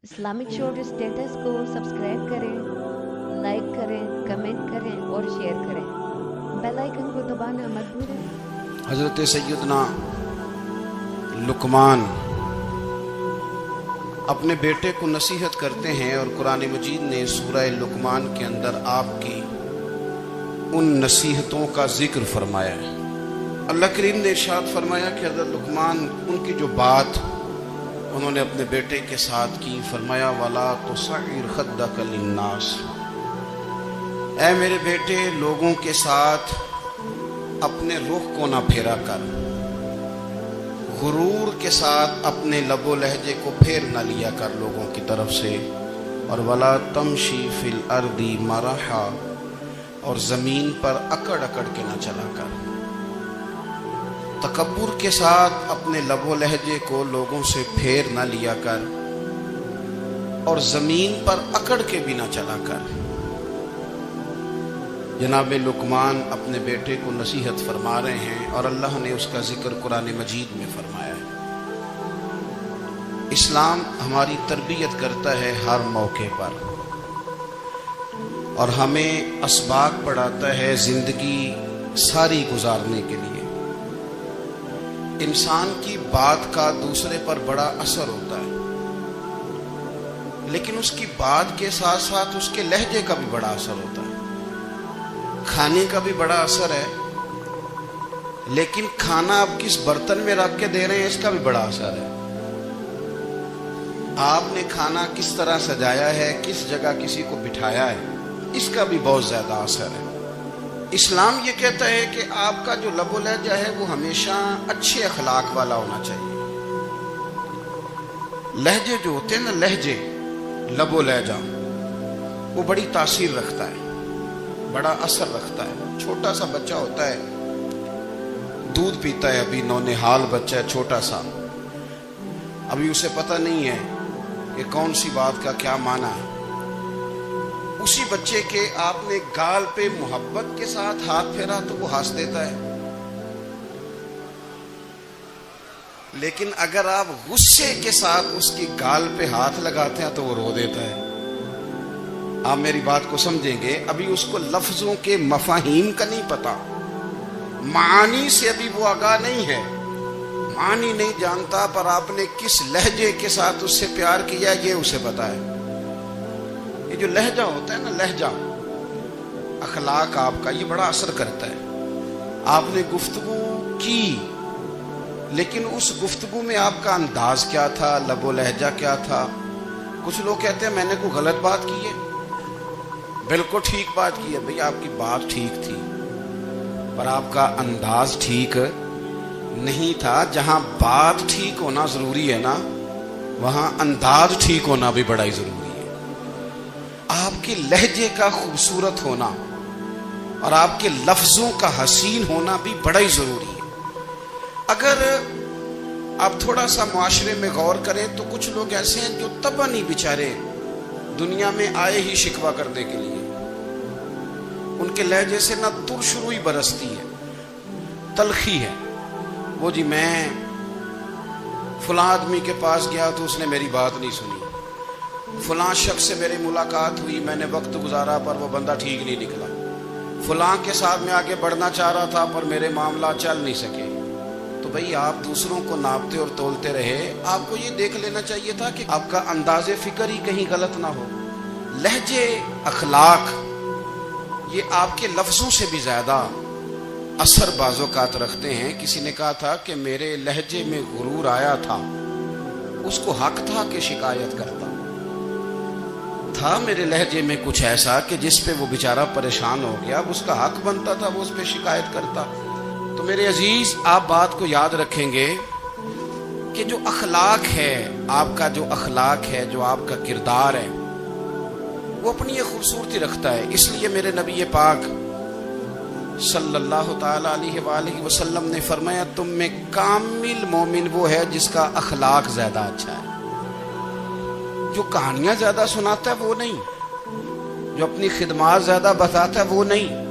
Islamic short status کو subscribe کریں، like کریں، کمنٹ کریں اور شیئر کریں۔ بیل آئیکن کو دبانا مت بھولیں۔ حضرت سیدنا لقمان اپنے بیٹے کو نصیحت کرتے ہیں، اور قرآن مجید نے سورہ لقمان کے اندر آپ کی ان نصیحتوں کا ذکر فرمایا ہے۔ اللہ کریم نے ارشاد فرمایا کہ حضرت لقمان ان کی جو بات انہوں نے اپنے بیٹے کے ساتھ کی، فرمایا وَلَا تُصَعِّرْ خَدَّكَ لِلنَّاسِ، اے میرے بیٹے لوگوں کے ساتھ اپنے رخ کو نہ پھیرا کر، غرور کے ساتھ اپنے لب و لہجے کو پھیر نہ لیا کر لوگوں کی طرف سے، اور وَلَا تَمْشِي فِي الْأَرْضِ مَرَحًا، اور زمین پر اکڑ اکڑ کے نہ چلا کر، تکبر کے ساتھ اپنے لب و لہجے کو لوگوں سے پھیر نہ لیا کر، اور زمین پر اکڑ کے بھی نہ چلا کر۔ جناب لقمان اپنے بیٹے کو نصیحت فرما رہے ہیں، اور اللہ نے اس کا ذکر قرآن مجید میں فرمایا ہے۔ اسلام ہماری تربیت کرتا ہے ہر موقع پر، اور ہمیں اسباق پڑھاتا ہے زندگی ساری گزارنے کے لیے۔ انسان کی بات کا دوسرے پر بڑا اثر ہوتا ہے، لیکن اس کی بات کے ساتھ ساتھ اس کے لہجے کا بھی بڑا اثر ہوتا ہے۔ کھانے کا بھی بڑا اثر ہے، لیکن کھانا آپ کس برتن میں رکھ کے دے رہے ہیں اس کا بھی بڑا اثر ہے۔ آپ نے کھانا کس طرح سجایا ہے، کس جگہ کسی کو بٹھایا ہے، اس کا بھی بہت زیادہ اثر ہے۔ اسلام یہ کہتا ہے کہ آپ کا جو لب و لہجہ ہے وہ ہمیشہ اچھے اخلاق والا ہونا چاہیے۔ لہجے جو ہوتے ہیں نا، لہجے، لب و لہجہ، وہ بڑی تاثیر رکھتا ہے، بڑا اثر رکھتا ہے۔ چھوٹا سا بچہ ہوتا ہے، دودھ پیتا ہے، ابھی نونہال بچہ ہے چھوٹا سا، ابھی اسے پتہ نہیں ہے کہ کون سی بات کا کیا معنی ہے۔ اسی بچے کے آپ نے گال پہ محبت کے ساتھ ہاتھ پھیرا تو وہ ہنس دیتا ہے، لیکن اگر آپ غصے کے ساتھ اس کی گال پہ ہاتھ لگاتے ہیں تو وہ رو دیتا ہے۔ آپ میری بات کو سمجھیں گے، ابھی اس کو لفظوں کے مفاہیم کا نہیں پتا، معانی سے ابھی وہ آگاہ نہیں ہے، معنی نہیں جانتا، پر آپ نے کس لہجے کے ساتھ اس سے پیار کیا یہ اسے پتا ہے۔ یہ جو لہجہ ہوتا ہے نا، لہجہ، اخلاق آپ کا، یہ بڑا اثر کرتا ہے۔ آپ نے گفتگو کی، لیکن اس گفتگو میں آپ کا انداز کیا تھا، لب و لہجہ کیا تھا۔ کچھ لوگ کہتے ہیں میں نے کوئی غلط بات کی ہے، بالکل ٹھیک بات کی ہے، بھئی آپ کی بات ٹھیک تھی، پر آپ کا انداز ٹھیک نہیں تھا۔ جہاں بات ٹھیک ہونا ضروری ہے نا، وہاں انداز ٹھیک ہونا بھی بڑا ہی ضروری ہے۔ آپ کے لہجے کا خوبصورت ہونا اور آپ کے لفظوں کا حسین ہونا بھی بڑا ہی ضروری ہے۔ اگر آپ تھوڑا سا معاشرے میں غور کریں تو کچھ لوگ ایسے ہیں جو تباہ نہیں بیچارے دنیا میں آئے ہی شکوہ کرنے کے لیے، ان کے لہجے سے نہ ترش روئی برستی ہے، تلخی ہے۔ وہ جی میں فلاں آدمی کے پاس گیا تو اس نے میری بات نہیں سنی، فلاں شخص سے میری ملاقات ہوئی، میں نے وقت گزارا پر وہ بندہ ٹھیک نہیں نکلا، فلاں کے ساتھ میں آگے بڑھنا چاہ رہا تھا پر میرے معاملات چل نہیں سکے۔ تو بھئی آپ دوسروں کو ناپتے اور تولتے رہے، آپ کو یہ دیکھ لینا چاہیے تھا کہ آپ کا انداز فکر ہی کہیں غلط نہ ہو۔ لہجے، اخلاق، یہ آپ کے لفظوں سے بھی زیادہ اثر بعض اوقات رکھتے ہیں۔ کسی نے کہا تھا کہ میرے لہجے میں غرور آیا تھا، اس کو حق تھا کہ شکایت کرتا تھا، میرے لہجے میں کچھ ایسا کہ جس پہ وہ بیچارہ پریشان ہو گیا، اب اس کا حق بنتا تھا وہ اس پہ شکایت کرتا۔ تو میرے عزیز، آپ بات کو یاد رکھیں گے کہ جو اخلاق ہے، آپ کا جو اخلاق ہے، جو آپ کا کردار ہے، وہ اپنی یہ خوبصورتی رکھتا ہے۔ اس لیے میرے نبی پاک صلی اللہ تعالی علیہ وآلہ وسلم نے فرمایا تم میں کامل مومن وہ ہے جس کا اخلاق زیادہ اچھا ہے۔ جو کہانیاں زیادہ سناتا ہے وہ نہیں، جو اپنی خدمات زیادہ بتاتا ہے وہ نہیں،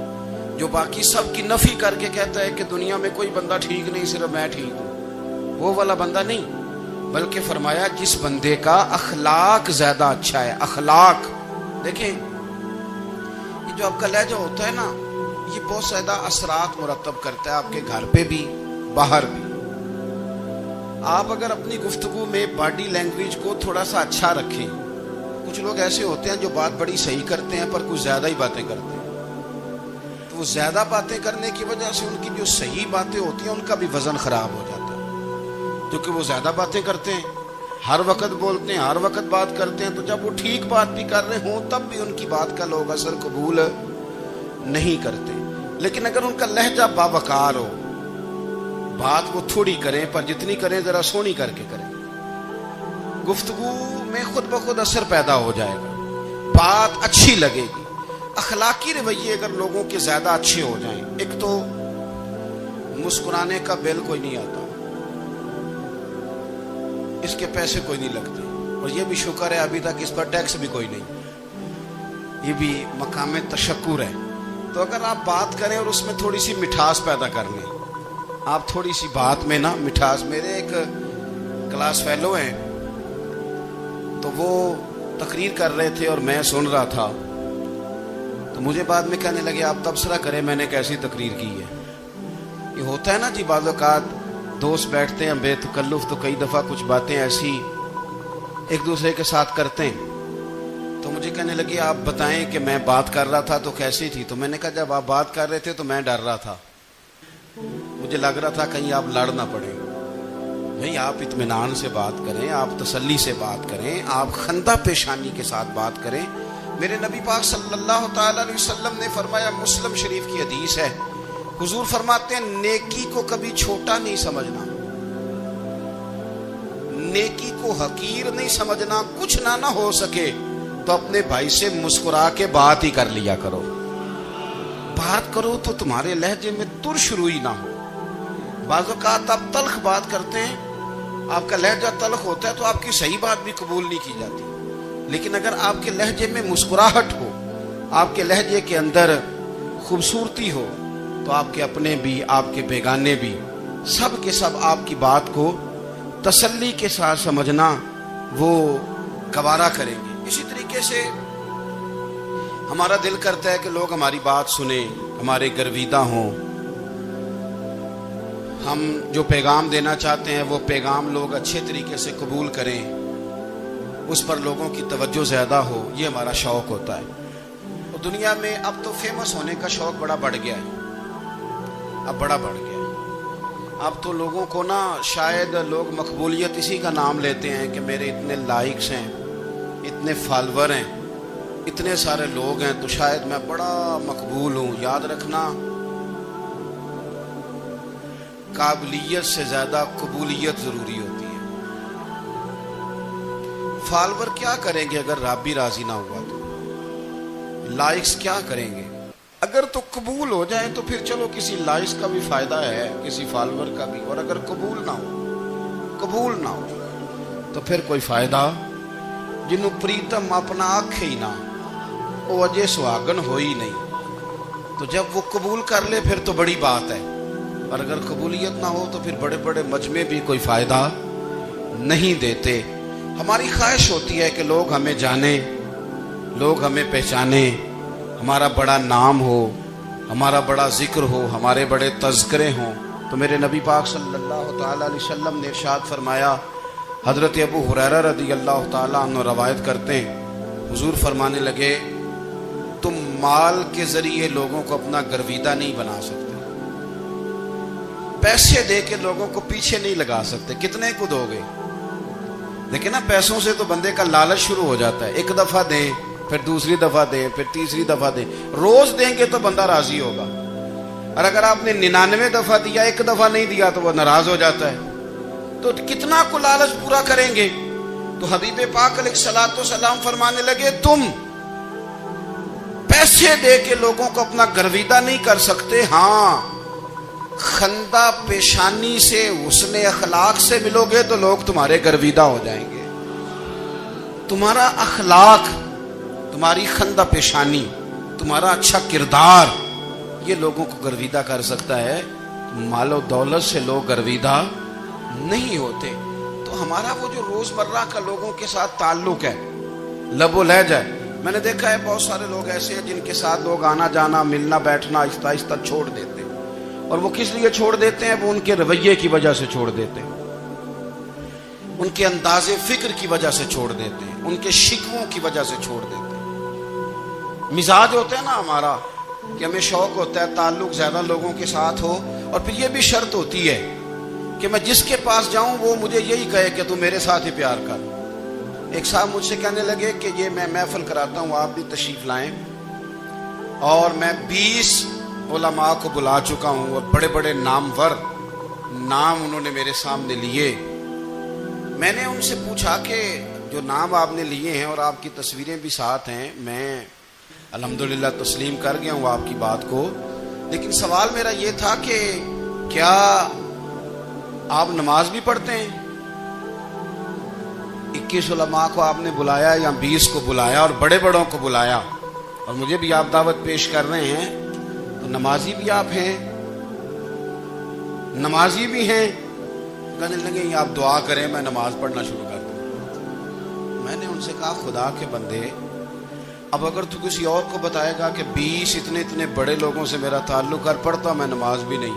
جو باقی سب کی نفی کر کے کہتا ہے کہ دنیا میں کوئی بندہ ٹھیک نہیں، صرف میں ٹھیک ہوں، وہ والا بندہ نہیں۔ بلکہ فرمایا جس بندے کا اخلاق زیادہ اچھا ہے. اخلاق دیکھیں، یہ جو آپ کا لہجہ ہوتا ہے نا، یہ بہت زیادہ اثرات مرتب کرتا ہے آپ کے گھر پہ بھی باہر بھی. آپ اگر اپنی گفتگو میں باڈی لینگویج کو تھوڑا سا اچھا رکھیں. کچھ لوگ ایسے ہوتے ہیں جو بات بڑی صحیح کرتے ہیں پر کچھ زیادہ ہی باتیں کرتے ہیں، تو وہ زیادہ باتیں کرنے کی وجہ سے ان کی جو صحیح باتیں ہوتی ہیں ان کا بھی وزن خراب ہو جاتا ہے. کیونکہ وہ زیادہ باتیں کرتے ہیں، ہر وقت بولتے ہیں، ہر وقت بات کرتے ہیں، تو جب وہ ٹھیک بات بھی کر رہے ہوں تب بھی ان کی بات کا لوگ اثر قبول نہیں کرتے. لیکن اگر ان کا لہجہ باوقار ہو، بات وہ تھوڑی کریں پر جتنی کریں ذرا سونی کر کے کریں، گفتگو میں خود بخود اثر پیدا ہو جائے گا، بات اچھی لگے گی. اخلاقی رویے اگر لوگوں کے زیادہ اچھے ہو جائیں، ایک تو مسکرانے کا بل کوئی نہیں آتا، اس کے پیسے کوئی نہیں لگتے، اور یہ بھی شکر ہے ابھی تک اس پر ٹیکس بھی کوئی نہیں، یہ بھی مقام تشکر ہے. تو اگر آپ بات کریں اور اس میں تھوڑی سی مٹھاس پیدا کر لیں، آپ تھوڑی سی بات میں نا مٹھاس. میرے ایک کلاس فیلو ہیں، تو وہ تقریر کر رہے تھے اور میں سن رہا تھا، تو مجھے بعد میں کہنے لگے آپ تبصرہ کریں میں نے کیسی تقریر کی ہے. یہ ہوتا ہے نا جی، بعض اوقات دوست بیٹھتے ہیں بے تکلف تو کئی دفعہ کچھ باتیں ایسی ایک دوسرے کے ساتھ کرتے ہیں. تو مجھے کہنے لگے آپ بتائیں کہ میں بات کر رہا تھا تو کیسی تھی. تو میں نے کہا جب آپ بات کر رہے تھے تو میں ڈر رہا تھا، مجھے لگ رہا تھا کہیں آپ لڑ نہ پڑیں. بھئی آپ اطمینان سے بات کریں، آپ تسلی سے بات کریں، آپ خندہ پیشانی کے ساتھ بات کریں. میرے نبی پاک صلی اللہ تعالی علیہ وسلم نے فرمایا، مسلم شریف کی حدیث ہے، حضور فرماتے ہیں نیکی کو کبھی چھوٹا نہیں سمجھنا، نیکی کو حقیر نہیں سمجھنا. کچھ نہ ہو سکے تو اپنے بھائی سے مسکرا کے بات ہی کر لیا کرو. بات کرو تو تمہارے لہجے میں ترش روئی نہ ہو. بعض اوقات آپ تلخ بات کرتے ہیں، آپ کا لہجہ تلخ ہوتا ہے تو آپ کی صحیح بات بھی قبول نہیں کی جاتی. لیکن اگر آپ کے لہجے میں مسکراہٹ ہو، آپ کے لہجے کے اندر خوبصورتی ہو، تو آپ کے اپنے بھی آپ کے بیگانے بھی سب کے سب آپ کی بات کو تسلی کے ساتھ سمجھنا وہ گوارا کریں گے. اسی طریقے سے ہمارا دل کرتا ہے کہ لوگ ہماری بات سنیں، ہمارے گرویدہ ہوں، ہم جو پیغام دینا چاہتے ہیں وہ پیغام لوگ اچھے طریقے سے قبول کریں، اس پر لوگوں کی توجہ زیادہ ہو. یہ ہمارا شوق ہوتا ہے. اور دنیا میں اب تو فیمس ہونے کا شوق بڑا بڑھ گیا ہے، اب بڑا بڑھ گیا ہے. اب تو لوگوں کو نا شاید لوگ مقبولیت اسی کا نام لیتے ہیں کہ میرے اتنے لائکس ہیں، اتنے فالور ہیں، اتنے سارے لوگ ہیں تو شاید میں بڑا مقبول ہوں. یاد رکھنا، قابلیت سے زیادہ قبولیت ضروری ہوتی ہے. فالور کیا کریں گے اگر رب بھی راضی نہ ہوا تو؟ لائکس کیا کریں گے؟ اگر تو قبول ہو جائیں تو پھر چلو کسی لائکس کا بھی فائدہ ہے، کسی فالور کا بھی. اور اگر قبول نہ ہو تو پھر کوئی فائدہ. جنوں پریتم اپنا آنکھ ہی نہ، وہ اجے سہاگن ہو ہی نہیں. تو جب وہ قبول کر لے پھر تو بڑی بات ہے، اور اگر قبولیت نہ ہو تو پھر بڑے بڑے مجمع بھی کوئی فائدہ نہیں دیتے. ہماری خواہش ہوتی ہے کہ لوگ ہمیں جانیں، لوگ ہمیں پہچانیں، ہمارا بڑا نام ہو، ہمارا بڑا ذکر ہو، ہمارے بڑے تذکرے ہوں. تو میرے نبی پاک صلی اللہ تعالی علیہ وسلم نے ارشاد فرمایا، حضرت ابو ہریرہ رضی اللہ تعالیٰ عنہ روایت کرتے ہیں، حضور فرمانے لگے تم مال کے ذریعے لوگوں کو اپنا گرویدہ نہیں بنا سکتے، پیسے دے کے لوگوں کو پیچھے نہیں لگا سکتے. کتنے کو دو گے؟ دیکھیں نا، پیسوں سے تو بندے کا لالچ شروع ہو جاتا ہے. ایک دفعہ دیں، پھر دوسری دفعہ دیں، پھر تیسری دفعہ دیں. روز دیں گے تو بندہ راضی ہوگا، اور اگر آپ نے 99 دفعہ دیا، ایک دفعہ نہیں دیا تو وہ ناراض ہو جاتا ہے. تو کتنا کو لالچ پورا کریں گے؟ تو حبیب پاک علیہ الصلوۃ والسلام فرمانے لگے تم پیسے دے کے لوگوں کو اپنا گرویدہ نہیں کر سکتے، ہاں خندہ پیشانی سے، حسن اخلاق سے ملو گے تو لوگ تمہارے گرویدہ ہو جائیں گے. تمہارا اخلاق، تمہاری خندہ پیشانی، تمہارا اچھا کردار، یہ لوگوں کو گرویدہ کر سکتا ہے. مال و دولت سے لوگ گرویدہ نہیں ہوتے. تو تو ہمارا وہ جو روزمرہ کا لوگوں کے ساتھ تعلق ہے، لب و لہجہ ہے، میں نے دیکھا ہے بہت سارے لوگ ایسے ہیں جن کے ساتھ لوگ آنا جانا ملنا بیٹھنا آہستہ آہستہ چھوڑ دیتے ہیں، اور وہ کس لیے چھوڑ دیتے ہیں؟ وہ ان کے رویے کی وجہ سے چھوڑ دیتے ہیں، ان کے انداز فکر کی وجہ سے چھوڑ دیتے ہیں، ان کے شکووں کی وجہ سے چھوڑ دیتے ہیں۔ مزاج ہوتا ہے نا ہمارا کہ ہمیں شوق ہوتا ہے تعلق زیادہ لوگوں کے ساتھ ہو، اور پھر یہ بھی شرط ہوتی ہے کہ میں جس کے پاس جاؤں وہ مجھے یہی کہے کہ تو میرے ساتھ ہی پیار کر۔ ایک صاحب مجھ سے کہنے لگے کہ یہ میں محفل کراتا ہوں، آپ بھی تشریف لائیں، اور میں 20 علماء کو بلا چکا ہوں اور بڑے بڑے نامور نام انہوں نے میرے سامنے لیے۔ میں نے ان سے پوچھا کہ جو نام آپ نے لیے ہیں اور آپ کی تصویریں بھی ساتھ ہیں، میں الحمدللہ تسلیم کر گیا ہوں آپ کی بات کو، لیکن سوال میرا یہ تھا کہ کیا آپ نماز بھی پڑھتے ہیں؟ 21 علماء کو آپ نے بلایا یا 20 کو بلایا اور بڑے بڑوں کو بلایا، اور مجھے بھی آپ دعوت پیش کر رہے ہیں، تو نمازی بھی آپ ہیں، نمازی بھی ہیں؟ کہنے لگے آپ دعا کریں میں نماز پڑھنا شروع کر دوں۔ میں نے ان سے کہا خدا کے بندے، اب اگر تو کسی اور کو بتائے گا کہ 20 اتنے بڑے لوگوں سے میرا تعلق کر پڑتا میں نماز بھی نہیں،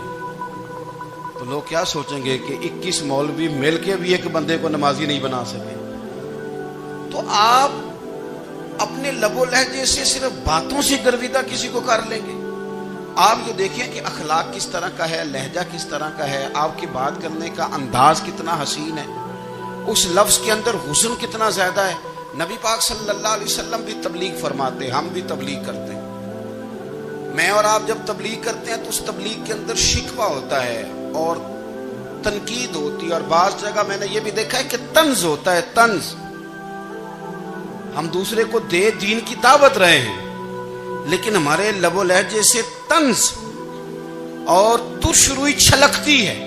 تو لوگ کیا سوچیں گے کہ 21 مولوی مل کے بھی ایک بندے کو نمازی نہیں بنا سکے۔ تو آپ اپنے لب و لہجے سے صرف باتوں سے گرویدہ کسی کو کر لیں گے؟ آپ یہ دیکھیں کہ اخلاق کس طرح کا ہے، لہجہ کس طرح کا ہے، آپ کی بات کرنے کا انداز کتنا حسین ہے، اس لفظ کے اندر حسن کتنا زیادہ ہے۔ نبی پاک صلی اللہ علیہ وسلم بھی تبلیغ فرماتے، ہم بھی تبلیغ کرتے ہیں۔ میں اور آپ جب تبلیغ کرتے ہیں تو اس تبلیغ کے اندر شکوہ ہوتا ہے اور تنقید ہوتی ہے، اور بعض جگہ میں نے یہ بھی دیکھا ہے کہ طنز ہوتا ہے، طنز۔ ہم دوسرے کو دین کی دعوت رہے ہیں، لیکن ہمارے لب و لہجے سے طنز اور ترش روئی چھلکتی ہے۔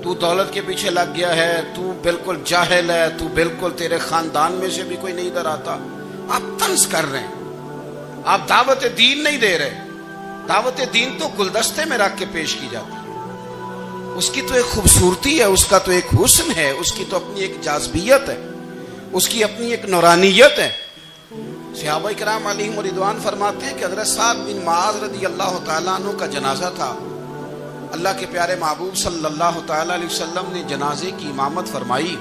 تو دولت کے پیچھے لگ گیا ہے، تو بالکل جاہل ہے، تو بالکل تیرے خاندان میں سے بھی کوئی نہیں ادھر آتا۔ آپ طنز کر رہے ہیں، آپ دعوت دین نہیں دے رہے۔ دعوت دین تو گلدستے میں رکھ کے پیش کی جاتی ہے، اس کی تو ایک خوبصورتی ہے، اس کا تو ایک حسن ہے، اس کی تو اپنی ایک جاذبیت ہے، اس کی اپنی ایک نورانیت ہے۔ صحابہ کرام علیہم رضوان فرماتے ہیں کہ حضرت سعد بن معاذ رضی اللہ تعالیٰ عنہ کا جنازہ تھا، اللہ کے پیارے محبوب صلی اللہ تعالیٰ علیہ وسلم نے جنازے کی امامت فرمائی،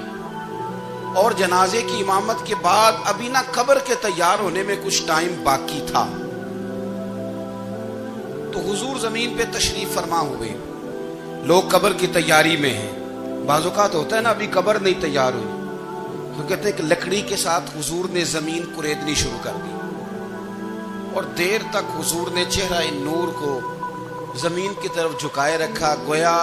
اور جنازے کی امامت کے بعد ابھی نہ قبر کے تیار ہونے میں کچھ ٹائم باقی تھا، تو حضور زمین پہ تشریف فرما ہوئے، لوگ قبر کی تیاری میں ہیں۔ بعض اوقات ہوتا ہے نا ابھی قبر نہیں تیار ہوئی، تو کہتے ہیں کہ لکڑی کے ساتھ حضور نے زمین کریدنی شروع کر دی، اور دیر تک حضور نے چہرہ نور کو زمین کی طرف جھکائے رکھا، گویا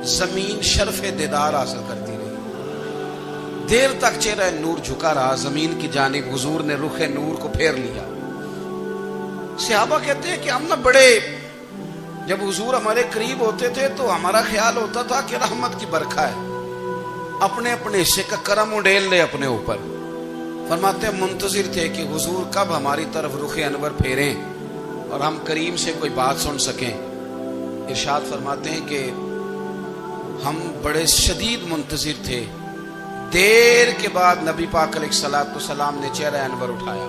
زمین شرف دیدار حاصل کرتی رہی۔ دیر تک چہرہ نور جھکا رہا زمین کی جانب، حضور نے رخ نور کو پھیر لیا۔ صحابہ کہتے ہیں کہ ہم نہ بڑے، جب حضور ہمارے قریب ہوتے تھے تو ہمارا خیال ہوتا تھا کہ رحمت کی برکھا ہے، اپنے اپنے حصے کا کرم اڈیل لے اپنے اوپر۔ فرماتے ہیں منتظر تھے کہ حضور کب ہماری طرف رخ انور پھیریں اور ہم کریم سے کوئی بات سن سکیں۔ ارشاد فرماتے ہیں کہ ہم بڑے شدید منتظر تھے، دیر کے بعد نبی پاک علیہ الصلوۃ والسلام نے چہرہ انور اٹھایا،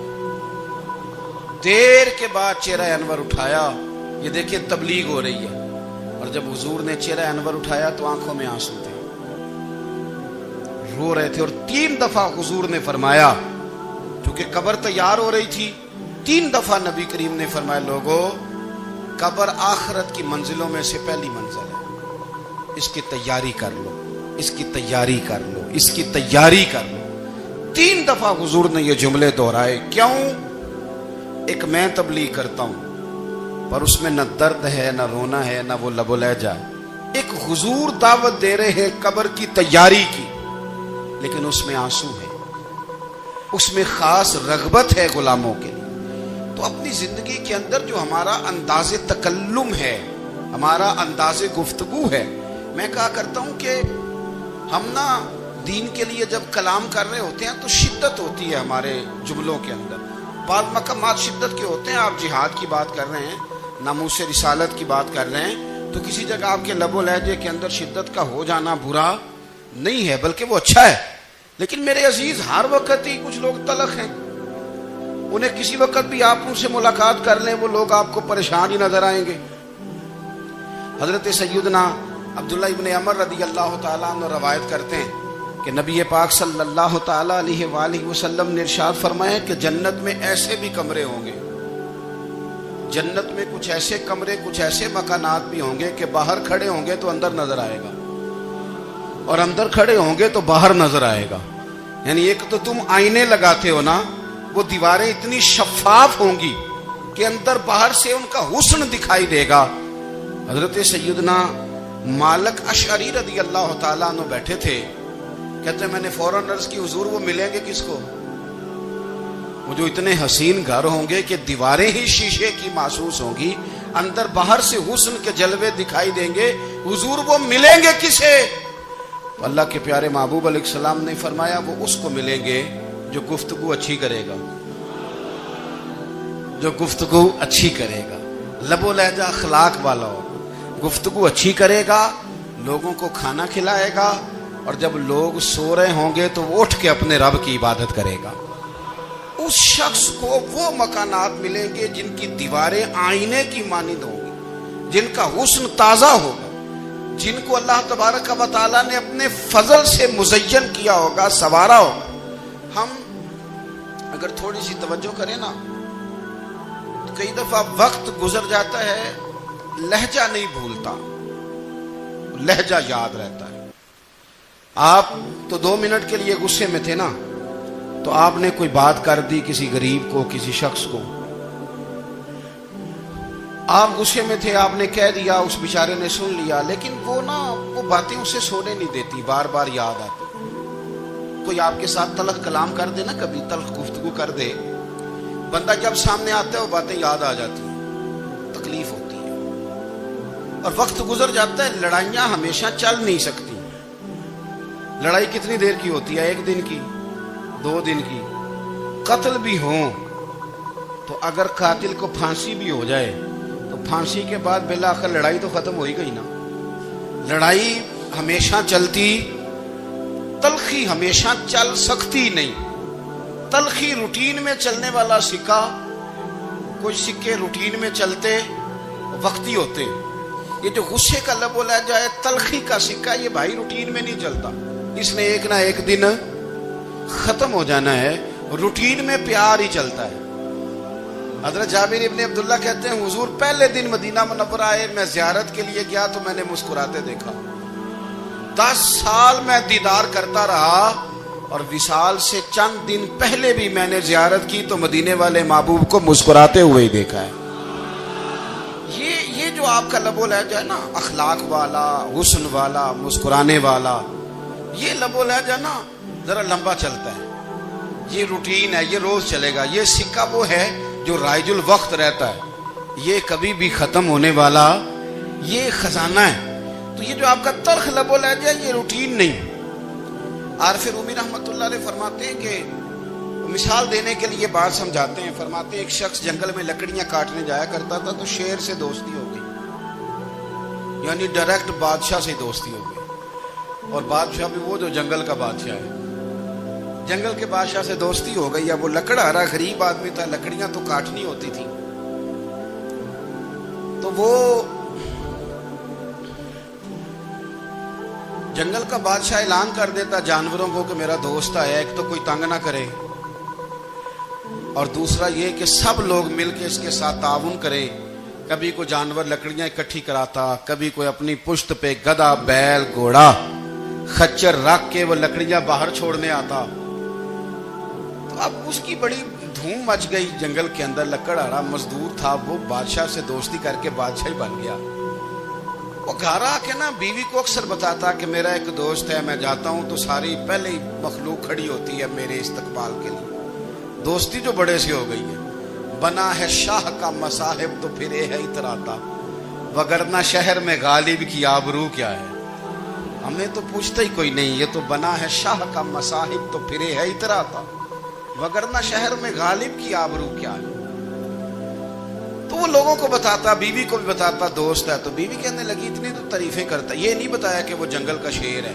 دیر کے بعد چہرہ انور اٹھایا۔ یہ دیکھیں تبلیغ ہو رہی ہے، اور جب حضور نے چہرہ انور اٹھایا تو آنکھوں میں آنسو تھے، رو رہے تھے، اور 3 دفعہ حضور نے فرمایا، کیونکہ قبر تیار ہو رہی تھی، 3 دفعہ نبی کریم نے فرمایا لوگو قبر آخرت کی منزلوں میں سے پہلی منزل ہے، اس کی تیاری کر لو، اس کی تیاری کر لو، اس کی تیاری کر لو۔ 3 دفعہ حضور نے یہ جملے دہرائے۔ کیوں؟ ایک میں تبلیغ کرتا ہوں پر اس میں نہ درد ہے، نہ رونا ہے، نہ وہ لب و لہجہ ہے۔ ایک حضور دعوت دے رہے ہیں قبر کی تیاری کی، لیکن اس میں آنسو ہے، اس میں خاص رغبت ہے غلاموں کے لیے۔ تو اپنی زندگی کے اندر جو ہمارا انداز تکلم ہے، ہمارا انداز گفتگو ہے، میں کہا کرتا ہوں کہ ہم نا دین کے لیے جب کلام کر رہے ہوتے ہیں تو شدت ہوتی ہے ہمارے جملوں کے اندر، بعض مقامات شدت کے ہوتے ہیں۔ آپ جہاد کی بات کر رہے ہیں، ناموس رسالت کی بات کر رہے ہیں، تو کسی جگہ آپ کے لب و لہجے کے اندر شدت کا ہو جانا برا، نہیں ہے بلکہ وہ اچھا ہے. لیکن میرے عزیز ہر وقت ہی کچھ لوگ تلخ ہیں. انہیں کسی وقت بھی آپ ان سے ملاقات کر لیں وہ لوگ آپ کو پریشان ہی نظر آئیں گے. حضرت سیدنا عبداللہ ابن عمر رضی اللہ تعالیٰ عنہ روایت کرتے ہیں کہ نبی پاک صلی اللہ تعالیٰ علیہ وآلہ وسلم نے ارشاد فرمایا کہ جنت میں ایسے بھی کمرے ہوں گے, جنت میں کچھ ایسے کمرے, کچھ ایسے مکانات بھی ہوں گے کہ باہر کھڑے ہوں گے تو اندر نظر آئے گا, اور اندر کھڑے ہوں گے تو باہر نظر آئے گا. یعنی ایک تو تم آئینے لگاتے ہو نا, وہ دیواریں اتنی شفاف ہوں گی کہ اندر باہر سے ان کا حسن دکھائی دے گا. حضرت سیدنا مالک اشعری رضی اللہ تعالیٰ عنہ بیٹھے تھے, کہتے ہیں میں نے فوراً عرض کی حضور وہ ملیں گے کس کو؟ وہ جو اتنے حسین گھر ہوں گے کہ دیواریں ہی شیشے کی محسوس ہوں گی, اندر باہر سے حسن کے جلوے دکھائی دیں گے, حضور وہ ملیں گے کسے؟ تو اللہ کے پیارے محبوب علیہ السلام نے فرمایا وہ اس کو ملیں گے جو گفتگو اچھی کرے گا, جو گفتگو اچھی کرے گا, لب و لہجہ اخلاق والا ہوگا, گفتگو اچھی کرے گا, لوگوں کو کھانا کھلائے گا, اور جب لوگ سو رہے ہوں گے تو وہ اٹھ کے اپنے رب کی عبادت کرے گا. اس شخص کو وہ مکانات ملیں گے جن کی دیواریں آئینے کی مانند ہوں گی, جن کا حسن تازہ ہوگا, جن کو اللہ تبارک و تعالیٰ نے اپنے فضل سے مزین کیا ہوگا, سنوارا ہوگا. ہم اگر تھوڑی سی توجہ کریں نا تو کئی دفعہ وقت گزر جاتا ہے, لہجہ نہیں بھولتا, لہجہ یاد رہتا ہے. آپ تو 2 منٹ کے لیے غصے میں تھے نا, تو آپ نے کوئی بات کر دی کسی غریب کو, کسی شخص کو, آپ غصے میں تھے, آپ نے کہہ دیا, اس بیچارے نے سن لیا, لیکن وہ باتیں اسے سونے نہیں دیتی, بار بار یاد آتی. کوئی آپ کے ساتھ تلخ کلام کر دے نا, کبھی تلخ گفتگو کر دے, بندہ جب سامنے آتا ہے وہ باتیں یاد آ جاتی ہیں, تکلیف ہوتی ہے, اور وقت گزر جاتا ہے. لڑائیاں ہمیشہ چل نہیں سکتی. لڑائی کتنی دیر کی ہوتی ہے؟ 1 دن کی, 2 دن کی. قتل بھی ہوں تو اگر قاتل کو پھانسی بھی ہو جائے تو پھانسی کے بعد بالآخر لڑائی تو ختم ہو ہی گئی نا. لڑائی ہمیشہ چلتی, تلخی ہمیشہ چل سکتی نہیں. تلخی روٹین میں چلنے والا سکہ, کچھ سکے روٹین میں چلتے وقتی ہوتے. یہ جو غصے کا لب و لہجہ ہے, تلخی کا سکہ, یہ بھائی روٹین میں نہیں چلتا, اس نے ایک نہ ایک دن ختم ہو جانا ہے. روٹین میں پیار ہی چلتا ہے. حضرت جابر ابن عبداللہ کہتے ہیں حضور پہلے دن مدینہ منورہ آئے, میں زیارت کے لیے گیا تو میں نے مسکراتے دیکھا. 10 سال میں دیدار کرتا رہا, اور وصال سے چند دن پہلے بھی میں نے زیارت کی تو مدینے والے محبوب کو مسکراتے ہوئے ہی دیکھا ہے. یہ جو آپ کا لب و لہجہ ہے نا, اخلاق والا, حسن والا, مسکرانے والا, یہ لب و لہجہ نا ذرا لمبا چلتا ہے. یہ روٹین ہے, یہ روز چلے گا. یہ سکہ وہ ہے جو رائج الوقت رہتا ہے, یہ کبھی بھی ختم ہونے والا یہ خزانہ ہے. تو یہ جو آپ کا تلخ لب و لہجہ ہے یہ روٹین نہیں. عارف رومی رحمۃ اللہ علیہ فرماتے ہیں کہ مثال دینے کے لیے بات سمجھاتے ہیں. فرماتے ہیں ایک شخص جنگل میں لکڑیاں کاٹنے جایا کرتا تھا تو شیر سے دوستی ہو گئی, یعنی ڈائریکٹ بادشاہ سے دوستی ہو گئی. اور بادشاہ بھی وہ جو جنگل کا بادشاہ ہے, جنگل کے بادشاہ سے دوستی ہو گئی. اب وہ لکڑہارا غریب آدمی تھا, لکڑیاں تو کاٹنی ہوتی تھی, تو وہ جنگل کا بادشاہ اعلان کر دیتا جانوروں کو کہ میرا دوست آیا, ایک تو کوئی تنگ نہ کرے, اور دوسرا یہ کہ سب لوگ مل کے اس کے ساتھ تعاون کریں. کبھی کوئی جانور لکڑیاں اکٹھی کراتا, کبھی کوئی اپنی پشت پہ گدھا, بیل, گھوڑا, خچر رکھ کے وہ لکڑیاں باہر چھوڑنے آتا. تو اب اس کی بڑی دھوم مچ گئی جنگل کے اندر. لکڑہارا مزدور تھا, وہ بادشاہ سے دوستی کر کے بادشاہ ہی بن گیا. وہ گھر آ کے نا بیوی کو اکثر بتاتا کہ میرا ایک دوست ہے, میں جاتا ہوں تو ساری پہلے ہی مخلوق کھڑی ہوتی ہے میرے استقبال کے لیے. دوستی جو بڑے سے ہو گئی ہے. بنا ہے شاہ کا مصاحب تو پھرے ہے اتراتا, وگرنہ شہر میں غالب کی آبرو کیا ہے. ہمیں تو پوچھتا ہی کوئی نہیں, یہ تو بنا ہے شاہ کا مصاحب تو پھرے ہے اتراتا, وگرنہ شہر میں غالب کی آبرو کیا ہے. تو وہ لوگوں کو بتاتا, بیوی کو بھی بتاتا دوست ہے. تو بیوی کہنے لگی اتنی تو تعریفیں کرتا, یہ نہیں بتایا کہ وہ جنگل کا شیر ہے,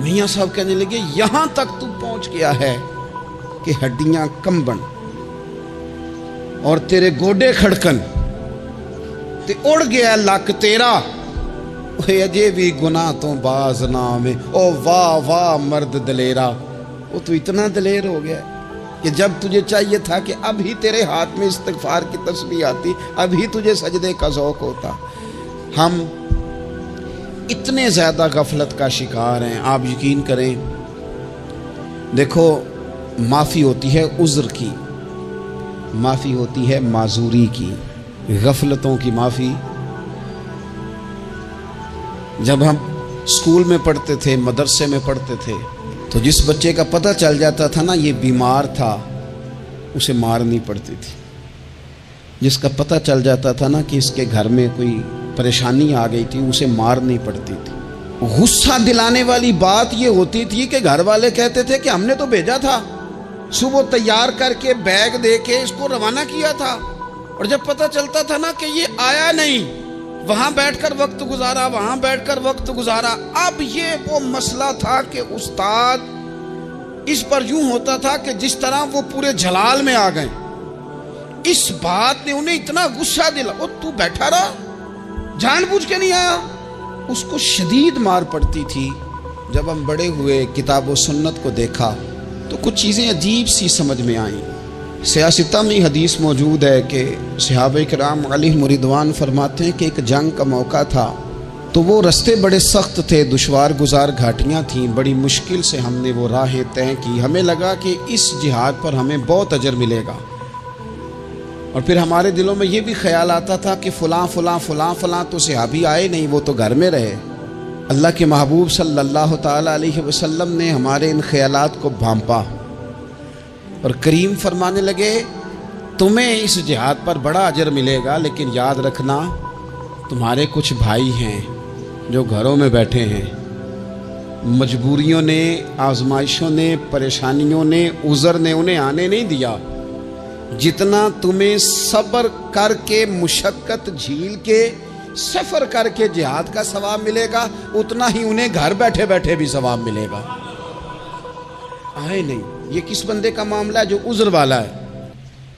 میاں صاحب کہنے لگے یہاں تک تو پہنچ گیا ہے کہ ہڈیاں کمبن اور تیرے گوڈے کھڑکن تے اڑ گیا لک تیرا، اجے بھی گناہ تو باز نام ہے، او واہ واہ مرد دلیرا۔ وہ تو اتنا دلیر ہو گیا کہ جب تجھے چاہیے تھا کہ اب ہی تیرے ہاتھ میں استغفار کی تسبیح آتی، اب ہی تجھے سجدے کا ذوق ہوتا۔ ہم اتنے زیادہ غفلت کا شکار ہیں، آپ یقین کریں۔ دیکھو، معافی ہوتی ہے عذر کی، معافی ہوتی ہے معذوری کی، غفلتوں کی معافی۔ جب ہم اسکول میں پڑھتے تھے، مدرسے میں پڑھتے تھے، تو جس بچے کا پتہ چل جاتا تھا نا یہ بیمار تھا، اسے مار نہیں پڑتی تھی۔ جس کا پتہ چل جاتا تھا نا کہ اس کے گھر میں کوئی پریشانی آ گئی تھی، اسے مار نہیں پڑتی تھی۔ غصہ دلانے والی بات یہ ہوتی تھی کہ گھر والے کہتے تھے کہ ہم نے تو بھیجا تھا، صبح تیار کر کے بیگ دے کے اس کو روانہ کیا تھا، اور جب پتہ چلتا تھا نا کہ یہ آیا نہیں، وہاں بیٹھ کر وقت گزارا، وہاں بیٹھ کر وقت گزارا۔ اب یہ وہ مسئلہ تھا کہ استاد اس پر یوں ہوتا تھا کہ جس طرح وہ پورے جلال میں آ گئے۔ اس بات نے انہیں اتنا غصہ دلا، وہ تو بیٹھا رہا، جان بوجھ کے نہیں آیا۔ اس کو شدید مار پڑتی تھی۔ جب ہم بڑے ہوئے، کتاب و سنت کو دیکھا تو کچھ چیزیں عجیب سی سمجھ میں آئیں۔ سیاستہ میں حدیث موجود ہے کہ صحابہ کرام علیہم رضوان فرماتے ہیں کہ ایک جنگ کا موقع تھا تو وہ رستے بڑے سخت تھے، دشوار گزار گھاٹیاں تھیں، بڑی مشکل سے ہم نے وہ راہیں طے کی۔ ہمیں لگا کہ اس جہاد پر ہمیں بہت اجر ملے گا، اور پھر ہمارے دلوں میں یہ بھی خیال آتا تھا کہ فلاں فلاں فلاں فلاں تو صحابی آئے نہیں، وہ تو گھر میں رہے۔ اللہ کے محبوب صلی اللہ تعالیٰ علیہ وسلم نے ہمارے ان خیالات کو بھانپا اور کریم فرمانے لگے تمہیں اس جہاد پر بڑا اجر ملے گا، لیکن یاد رکھنا تمہارے کچھ بھائی ہیں جو گھروں میں بیٹھے ہیں، مجبوریوں نے، آزمائشوں نے، پریشانیوں نے، عذر نے انہیں آنے نہیں دیا۔ جتنا تمہیں صبر کر کے، مشقت جھیل کے، سفر کر کے جہاد کا ثواب ملے گا، اتنا ہی انہیں گھر بیٹھے بیٹھے بھی ثواب ملے گا۔ آئے نہیں، یہ کس بندے کا معاملہ ہے جو عذر والا ہے؟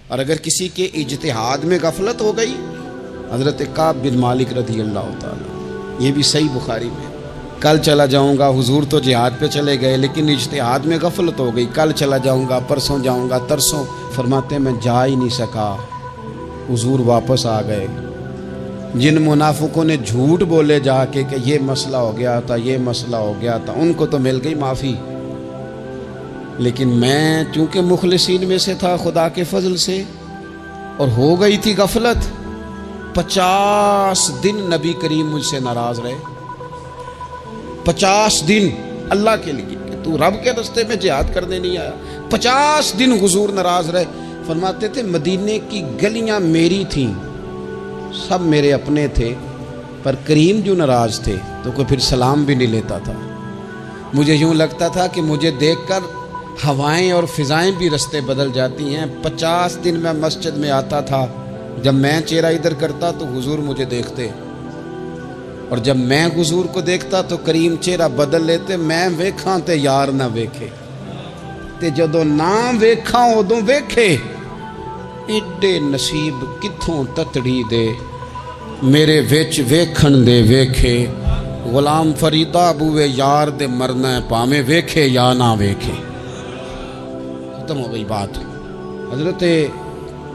اور اگر کسی کے اجتہاد میں غفلت ہو گئی، حضرت کعب بن مالک رضی اللہ تعالیٰ، یہ بھی صحیح بخاری میں، کل چلا جاؤں گا، حضور تو جہاد پہ چلے گئے لیکن اجتہاد میں غفلت ہو گئی، کل چلا جاؤں گا، پرسوں جاؤں گا، ترسوں، فرماتے ہیں میں جا ہی نہیں سکا، حضور واپس آ گئے۔ جن منافقوں نے جھوٹ بولے جا کے کہ یہ مسئلہ ہو گیا تھا، یہ مسئلہ ہو گیا تھا، ان کو تو مل گئی معافی، لیکن میں چونکہ مخلصین میں سے تھا خدا کے فضل سے، اور ہو گئی تھی غفلت، 50 دن نبی کریم مجھ سے ناراض رہے۔ 50 دن اللہ کے لیے کہ تو رب کے راستے میں جہاد کرنے نہیں آیا، 50 دن حضور ناراض رہے۔ فرماتے تھے مدینے کی گلیاں میری تھیں، سب میرے اپنے تھے، پر کریم جو ناراض تھے تو کوئی پھر سلام بھی نہیں لیتا تھا۔ مجھے یوں لگتا تھا کہ مجھے دیکھ کر ہوائیں اور فضائیں بھی رستے بدل جاتی ہیں۔ 50 دن میں مسجد میں آتا تھا، جب میں چہرہ ادھر کرتا تو حضور مجھے دیکھتے، اور جب میں حضور کو دیکھتا تو کریم چہرہ بدل لیتے، میں ویکھاں تے یار نہ ویکھے، تے جدوں نہ ویکھاں ادوں ویکھے، ایڈے نصیب کتھوں تتڑی دے میرے وچ ویکھن دے ویکھے، غلام فریدہ بوئے یار دے مرنا ہے پاویں ویکھے یا نہ ویکھے۔ ختم ہو گئی بات۔ حضرت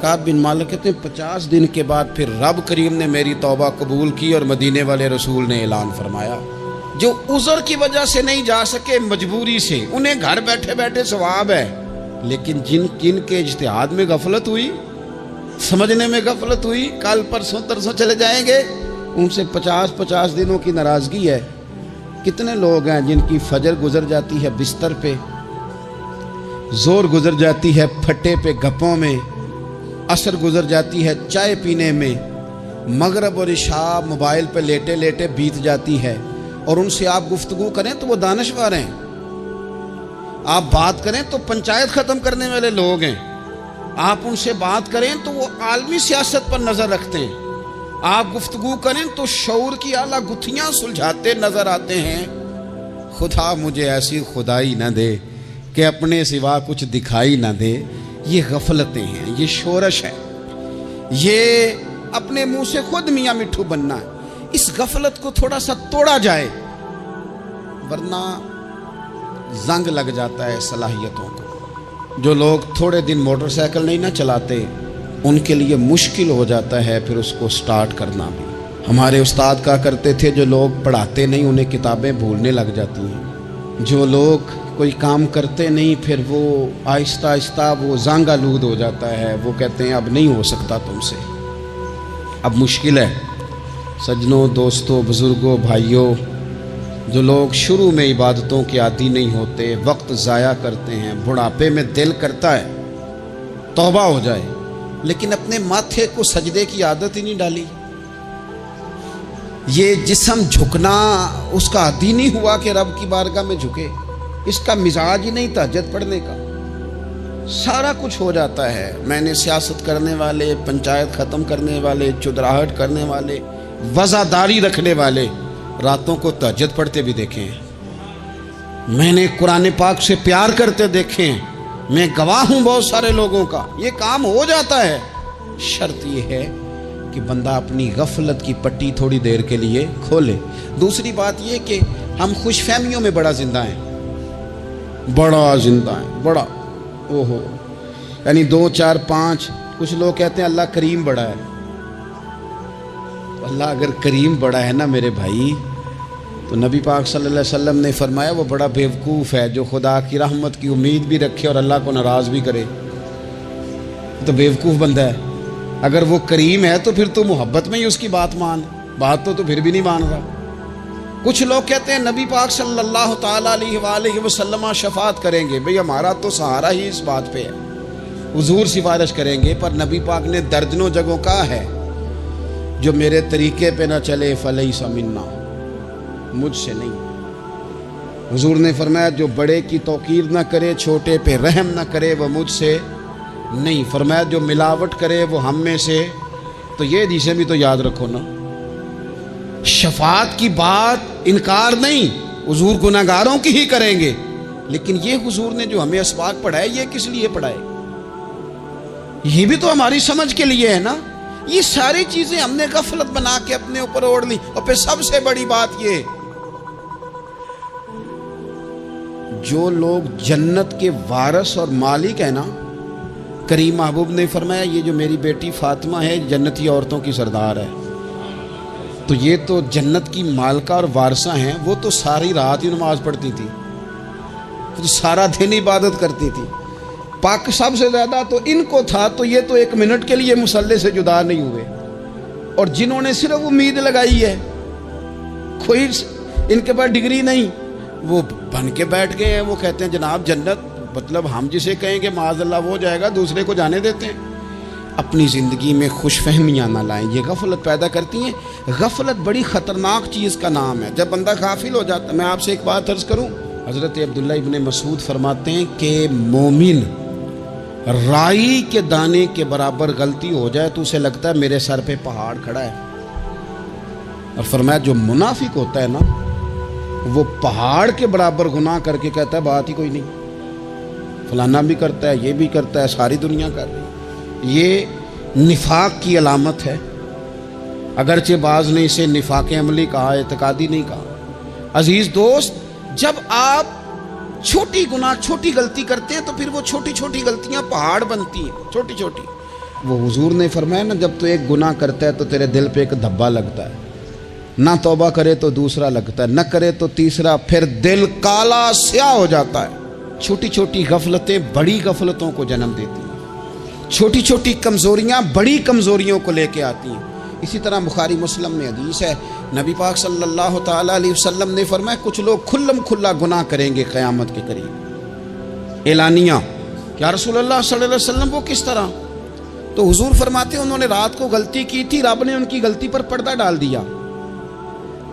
کعب بن مالک کہتے ہیں 50 دن کے بعد پھر رب کریم نے میری توبہ قبول کی اور مدینے والے رسول نے اعلان فرمایا جو عذر کی وجہ سے نہیں جا سکے، مجبوری سے، انہیں گھر بیٹھے بیٹھے ثواب ہے، لیکن جن کے اجتہاد میں غفلت ہوئی، سمجھنے میں غفلت ہوئی، کل پرسوں ترسوں چلے جائیں گے، ان سے 50 دنوں کی ناراضگی ہے۔ کتنے لوگ ہیں جن کی فجر گزر جاتی ہے بستر پہ، زور گزر جاتی ہے پھٹے پہ گپوں میں، عصر گزر جاتی ہے چائے پینے میں، مغرب اور عشاء موبائل پہ لیٹے لیٹے بیت جاتی ہے، اور ان سے آپ گفتگو کریں تو وہ دانشور ہیں، آپ بات کریں تو پنچایت ختم کرنے والے لوگ ہیں، آپ ان سے بات کریں تو وہ عالمی سیاست پر نظر رکھتے ہیں، آپ گفتگو کریں تو شعور کی اعلیٰ گتھیاں سلجھاتے نظر آتے ہیں۔ خدا مجھے ایسی خدائی نہ دے کہ اپنے سوا کچھ دکھائی نہ دے. یہ غفلتیں ہیں, یہ شورش ہے, یہ اپنے منہ سے خود میاں مٹھو بننا ہے. اس غفلت کو تھوڑا سا توڑا جائے ورنہ زنگ لگ جاتا ہے صلاحیتوں کو. جو لوگ تھوڑے دن موٹر سائیکل نہیں نہ چلاتے ان کے لیے مشکل ہو جاتا ہے پھر اس کو سٹارٹ کرنا بھی. ہمارے استاد کہا کرتے تھے جو لوگ پڑھاتے نہیں انہیں کتابیں بھولنے لگ جاتی ہیں. جو لوگ کوئی کام کرتے نہیں پھر وہ آہستہ آہستہ وہ زنگ آلود ہو جاتا ہے. وہ کہتے ہیں اب نہیں ہو سکتا تم سے, اب مشکل ہے. سجنوں, دوستوں, بزرگوں, بھائیوں, جو لوگ شروع میں عبادتوں کے عادی نہیں ہوتے, وقت ضائع کرتے ہیں, بڑھاپے میں دل کرتا ہے توبہ ہو جائے, لیکن اپنے ماتھے کو سجدے کی عادت ہی نہیں ڈالی. یہ جسم جھکنا اس کا عادی نہیں ہوا کہ رب کی بارگاہ میں جھکے. اس کا مزاج ہی نہیں تہجد پڑھنے کا. سارا کچھ ہو جاتا ہے. میں نے سیاست کرنے والے, پنچایت ختم کرنے والے, چودراہٹ کرنے والے, وزاداری رکھنے والے راتوں کو تہجد پڑھتے بھی دیکھے ہیں. میں نے قرآن پاک سے پیار کرتے دیکھے ہیں. میں گواہ ہوں بہت سارے لوگوں کا. یہ کام ہو جاتا ہے. شرط یہ ہے کہ بندہ اپنی غفلت کی پٹی تھوڑی دیر کے لیے کھولے. دوسری بات یہ کہ ہم خوش فہمیوں میں بڑا زندہ ہیں, بڑا زندہ ہیں, بڑا اوہو, یعنی 2 4 5. کچھ لوگ کہتے ہیں اللہ کریم بڑا ہے. اللہ اگر کریم بڑا ہے نا میرے بھائی, تو نبی پاک صلی اللہ علیہ وسلم نے فرمایا وہ بڑا بیوقوف ہے جو خدا کی رحمت کی امید بھی رکھے اور اللہ کو ناراض بھی کرے. تو بیوقوف بندہ ہے. اگر وہ کریم ہے تو پھر تو محبت میں ہی اس کی بات مان. بات تو پھر بھی نہیں مان رہا. کچھ لوگ کہتے ہیں نبی پاک صلی اللہ تعالیٰ علیہ وآلہ وسلم شفاعت کریں گے. بھئی ہمارا تو سہارا ہی اس بات پہ ہے, حضور سفارش کریں گے. پر نبی پاک نے درجنوں جگہوں کہا ہے جو میرے طریقے پہ نہ چلے فلیس منا, مجھ سے نہیں. حضور نے فرمایا جو بڑے کی توقیر نہ کرے, چھوٹے پہ رحم نہ کرے, وہ مجھ سے نہیں. فرمایا جو ملاوٹ کرے وہ ہم میں سے. تو یہ حدیثیں بھی تو یاد رکھو نا. شفاعت کی بات انکار نہیں, حضور گناہگاروں کی ہی کریں گے. لیکن یہ حضور نے جو ہمیں اسباق پڑھائے یہ کس لیے پڑھائے؟ یہ بھی تو ہماری سمجھ کے لیے ہے نا. یہ ساری چیزیں ہم نے غفلت بنا کے اپنے اوپر اوڑھ لی. اور پھر سب سے بڑی بات یہ, جو لوگ جنت کے وارث اور مالک ہیں نا, کریم محبوب نے فرمایا یہ جو میری بیٹی فاطمہ ہے جنتی عورتوں کی سردار ہے. تو یہ تو جنت کی مالکہ اور وارثہ ہیں. وہ تو ساری رات ہی نماز پڑھتی تھی, تو سارا دن عبادت کرتی تھی. پاک سب سے زیادہ تو ان کو تھا, تو یہ تو 1 منٹ کے لیے مصلی سے جدا نہیں ہوئے. اور جنہوں نے صرف امید لگائی ہے, کوئی ان کے پاس ڈگری نہیں, وہ بن کے بیٹھ گئے ہیں. وہ کہتے ہیں جناب جنت مطلب ہم جسے کہیں کہ معاذ اللہ وہ جائے گا, دوسرے کو جانے دیتے ہیں. اپنی زندگی میں خوش فہمیاں نہ لائیں, یہ غفلت پیدا کرتی ہیں. غفلت بڑی خطرناک چیز کا نام ہے. جب بندہ غافل ہو جاتا ہے. میں آپ سے ایک بات عرض کروں, حضرت عبداللہ ابن مسعود فرماتے ہیں کہ مومن رائی کے دانے کے برابر غلطی ہو جائے تو اسے لگتا ہے میرے سر پہ پہاڑ کھڑا ہے. اور فرمایا جو منافق ہوتا ہے نا, وہ پہاڑ کے برابر گناہ کر کے کہتا ہے بات ہی کوئی نہیں, فلانا بھی کرتا ہے, یہ بھی کرتا ہے, ساری دنیا کر رہی ہے. یہ نفاق کی علامت ہے. اگرچہ بعض نے اسے نفاق عملی کہا, اعتقادی نہیں کہا. عزیز دوست, جب آپ چھوٹی گناہ چھوٹی غلطی کرتے ہیں تو پھر وہ چھوٹی چھوٹی غلطیاں پہاڑ بنتی ہیں, چھوٹی چھوٹی. وہ حضور نے فرمایا نا, جب تو ایک گناہ کرتا ہے تو تیرے دل پہ ایک دھبا لگتا ہے, نہ توبہ کرے تو دوسرا لگتا ہے, نہ کرے تو تیسرا, پھر دل کالا سیاہ ہو جاتا ہے. چھوٹی چھوٹی غفلتیں بڑی غفلتوں کو جنم دیتی ہیں. چھوٹی چھوٹی کمزوریاں بڑی کمزوریوں کو لے کے آتی ہیں. اسی طرح بخاری مسلم میں حدیث ہے, نبی پاک صلی اللہ تعالیٰ علیہ وسلم نے فرمایا کچھ لوگ کھلم کھلا گناہ کریں گے قیامت کے قریب. اعلانیہ, یا رسول اللہ صلی اللہ علیہ وسلم وہ کس طرح؟ تو حضور فرماتے ہیں انہوں نے رات کو غلطی کی تھی, رب نے ان کی غلطی پر پردہ ڈال دیا.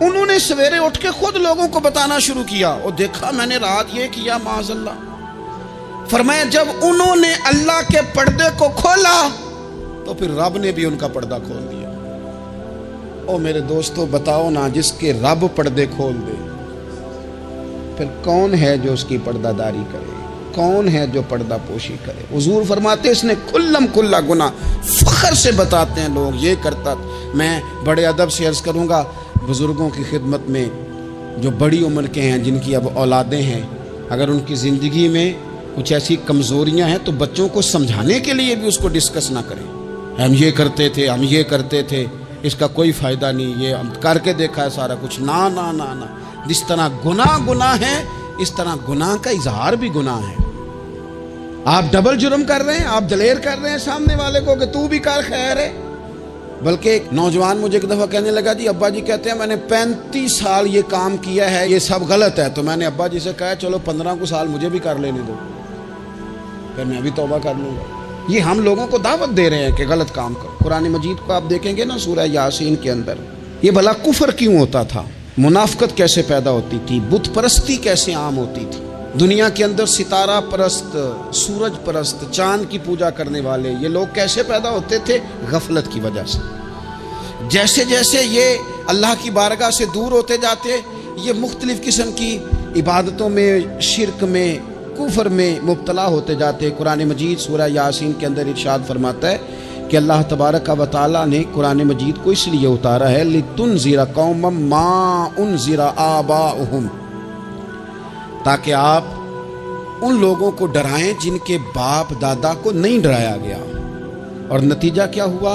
انہوں نے سویرے اٹھ کے خود لوگوں کو بتانا شروع کیا, اور دیکھا میں نے رات یہ کیا, معاذ اللہ. فرمایا جب انہوں نے اللہ کے پردے کو کھولا تو پھر رب نے بھی ان کا پردہ کھول دیا. او میرے دوستو بتاؤ نا, جس کے رب پردے کھول دے پھر کون ہے جو اس کی پردہ داری کرے؟ کون ہے جو پردہ پوشی کرے؟ حضور فرماتے اس نے کلم کلا گناہ، فخر سے بتاتے ہیں لوگ یہ کرتا. میں بڑے ادب سے عرض کروں گا بزرگوں کی خدمت میں جو بڑی عمر کے ہیں، جن کی اب اولادیں ہیں، اگر ان کی زندگی میں کچھ ایسی کمزوریاں ہیں تو بچوں کو سمجھانے کے لیے بھی اس کو ڈسکس نہ کریں. ہم یہ کرتے تھے، ہم یہ کرتے تھے، اس کا کوئی فائدہ نہیں، یہ ہم کر کے دیکھا ہے سارا کچھ. نہ نہ نہ نہ، جس طرح گناہ ہے اس طرح گناہ کا اظہار بھی گناہ ہے. آپ ڈبل جرم کر رہے ہیں، آپ دلیر کر رہے ہیں سامنے والے کو کہ تو بھی کر، خیر ہے. بلکہ ایک نوجوان مجھے ایک دفعہ کہنے لگا جی ابا جی کہتے ہیں میں نے 35 سال یہ کام کیا ہے، یہ سب غلط ہے. تو میں نے ابا جی سے کہا چلو 15 کو سال مجھے بھی کر لینے دو، پھر میں بھی توبہ کر لوں گا. یہ ہم لوگوں کو دعوت دے رہے ہیں کہ غلط کام کرو. قرآن مجید کو آپ دیکھیں گے نا سورہ یاسین کے اندر یہ بھلا کفر کیوں ہوتا تھا، منافقت کیسے پیدا ہوتی تھی، بت پرستی کیسے عام ہوتی تھی. دنیا کے اندر ستارہ پرست، سورج پرست، چاند کی پوجا کرنے والے یہ لوگ کیسے پیدا ہوتے تھے؟ غفلت کی وجہ سے. جیسے جیسے یہ اللہ کی بارگاہ سے دور ہوتے جاتے، یہ مختلف قسم کی عبادتوں میں، شرک میں، کفر میں مبتلا ہوتے جاتے. قرآن مجید سورہ یاسین کے اندر ارشاد فرماتا ہے کہ اللہ تبارک و تعالیٰ نے قرآن مجید کو اس لیے اتارا ہے لِتُنذِرَ قَوْمًا مَا أُنذِرَ آبَاؤُهُمْ، تاکہ آپ ان لوگوں کو ڈرائیں جن کے باپ دادا کو نہیں ڈرایا گیا. اور نتیجہ کیا ہوا؟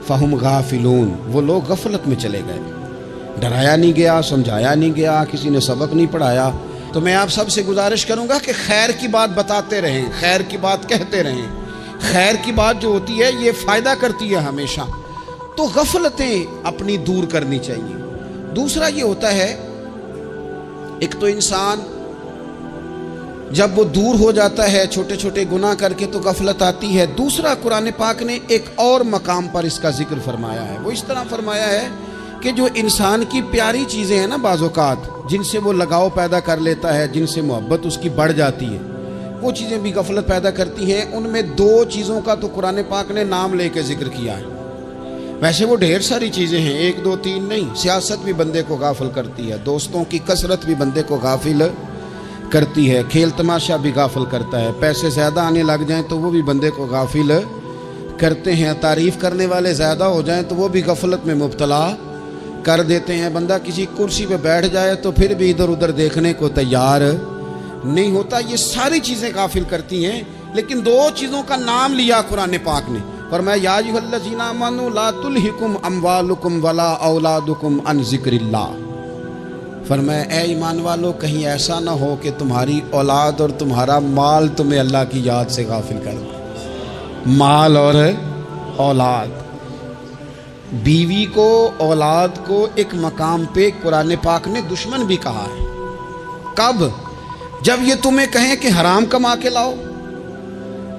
فَهُمْ غَافِلُونَ، وہ لوگ غفلت میں چلے گئے. ڈرایا نہیں گیا، سمجھایا نہیں گیا، کسی نے سبق نہیں پڑھایا. تو میں آپ سب سے گزارش کروں گا کہ خیر کی بات بتاتے رہیں، خیر کی بات کہتے رہیں. خیر کی بات جو ہوتی ہے یہ فائدہ کرتی ہے ہمیشہ. تو غفلتیں اپنی دور کرنی چاہیے. دوسرا یہ ہوتا ہے، ایک تو انسان جب وہ دور ہو جاتا ہے چھوٹے چھوٹے گناہ کر کے تو غفلت آتی ہے. دوسرا قرآن پاک نے ایک اور مقام پر اس کا ذکر فرمایا ہے. وہ اس طرح فرمایا ہے کہ جو انسان کی پیاری چیزیں ہیں نا بعض اوقات، جن سے وہ لگاؤ پیدا کر لیتا ہے، جن سے محبت اس کی بڑھ جاتی ہے، وہ چیزیں بھی غفلت پیدا کرتی ہیں. ان میں 2 چیزوں کا تو قرآن پاک نے نام لے کے ذکر کیا ہے. ویسے وہ ڈھیر ساری چیزیں ہیں، 1 2 3 نہیں. سیاست بھی بندے کو غافل کرتی ہے، دوستوں کی کثرت بھی بندے کو غافل کرتی ہے، کھیل تماشا بھی غافل کرتا ہے، پیسے زیادہ آنے لگ جائیں تو وہ بھی بندے کو غافل کرتے ہیں، تعریف کرنے والے زیادہ ہو جائیں تو وہ بھی غفلت میں مبتلا کر دیتے ہیں. بندہ کسی کرسی پہ بیٹھ جائے تو پھر بھی ادھر ادھر دیکھنے کو تیار نہیں ہوتا. یہ ساری چیزیں غافل کرتی ہیں. لیکن 2 چیزوں کا نام لیا قرآن پاک نے، فرمایا یا ایھا الذین آمنوا لا تلھکم اموالکم ولا اولادکم عن ذکر اللہ. فرمایا اے ایمان والو کہیں ایسا نہ ہو کہ تمہاری اولاد اور تمہارا مال تمہیں اللہ کی یاد سے غافل کر دے. مال اور اولاد، بیوی کو، اولاد کو ایک مقام پہ قرآن پاک نے دشمن بھی کہا ہے. کب؟ جب یہ تمہیں کہیں کہ حرام کما کے لاؤ،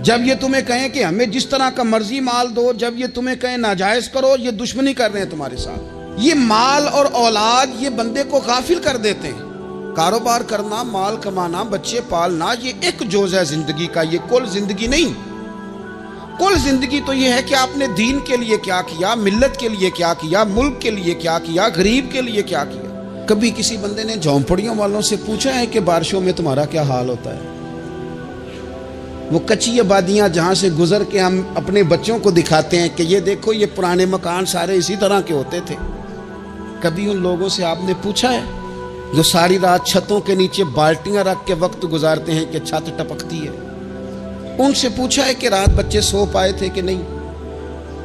جب یہ تمہیں کہیں کہ ہمیں جس طرح کا مرضی مال دو، جب یہ تمہیں کہیں ناجائز کرو، یہ دشمنی کر رہے ہیں تمہارے ساتھ. یہ مال اور اولاد یہ بندے کو غافل کر دیتے ہیں. کاروبار کرنا، مال کمانا، بچے پالنا یہ ایک جز ہے زندگی کا، یہ کل زندگی نہیں. کل زندگی تو یہ ہے کہ آپ نے دین کے لیے کیا کیا، ملت کے لیے کیا کیا، ملک کے لیے کیا کیا، غریب کے لیے کیا کیا. کبھی کسی بندے نے جھونپڑیوں والوں سے پوچھا ہے کہ بارشوں میں تمہارا کیا حال ہوتا ہے؟ وہ کچی آبادیاں جہاں سے گزر کے ہم اپنے بچوں کو دکھاتے ہیں کہ یہ دیکھو یہ پرانے مکان سارے اسی طرح کے ہوتے تھے. کبھی ان لوگوں سے آپ نے پوچھا ہے جو ساری رات چھتوں کے نیچے بالٹیاں رکھ کے وقت گزارتے ہیں کہ چھت ٹپکتی ہے؟ ان سے پوچھا ہے کہ رات بچے سو پائے تھے کہ نہیں؟